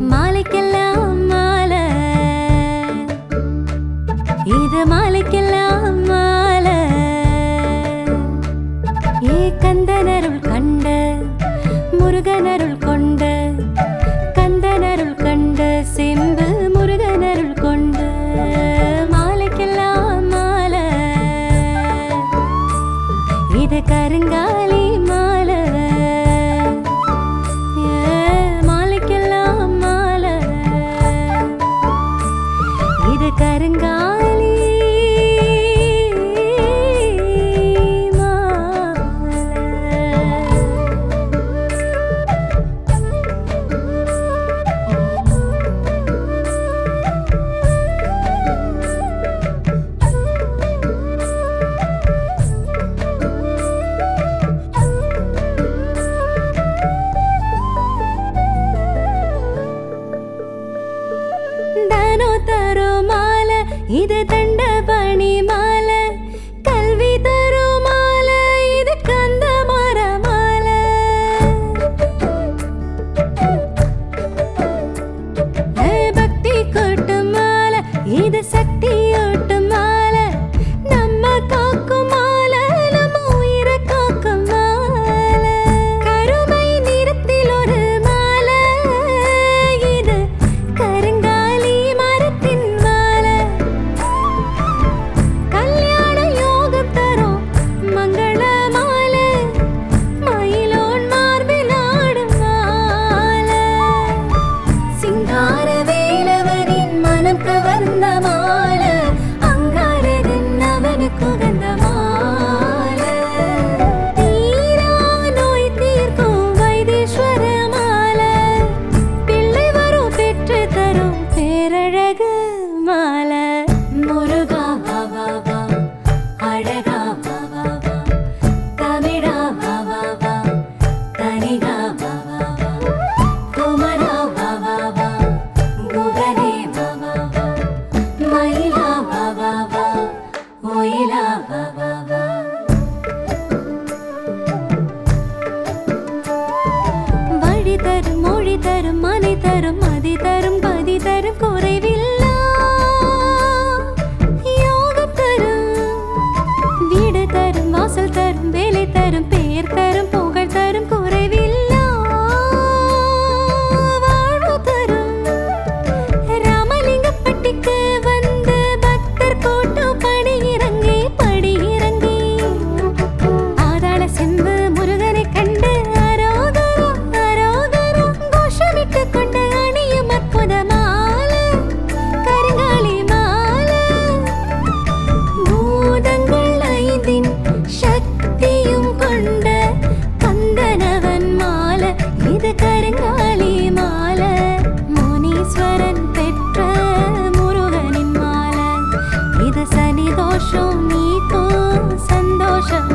மாலைக்கெல்லாம் மாலை கந்தனருள் கண்ட முருகனருள் கொண்ட கந்தனருள் கண்ட செம்பு முருகனருள் கொண்ட மாலைக்கெல்லாம் மாலை இது கருங்காலி மாலை மாலைக்கெல்லாம் மாலை இது கருங்காலி தரு மாலை இது தண்டபணி மாலை கல்வி தரு மாலை இது கந்த மர மாலை பக்தி கொட்டு மாலை இது சக்தியோட்டு மாலை நம்ம காக்கும் மாலை நம்ம உயிரை காக்கும் மாலை கருமை நிறத்தில் ஒரு மாலை இது கருங்க வழி தரும் மொழி தரும் மனை தரும் மதி தரும் கதி தரும் குறைவில்லா யோகம் தரும் வீடு தரும் வாசல் தரும் வேலை தரும் பெயர் தரும் புகழ் தரும் குறைவில்லா வாழ்வு தரும் ராமலிங்கப்பட்டிக்கு வந்து பக்தர் கூட்டம் படி இறங்கி ஆதாள செம்பு முருகனை கண்டு கொண்ட அணியும் அற்புத மாலை கருங்காலி மாலை பூதங்கள் ஐந்தின் சக்தியும் கொண்ட கந்தனவன் மாலை இது கருங்காலி மாலை முனீஸ்வரன் பெற்ற முருகனின் மாலை இது சனி தோஷம் நீக்கும் சந்தோஷம்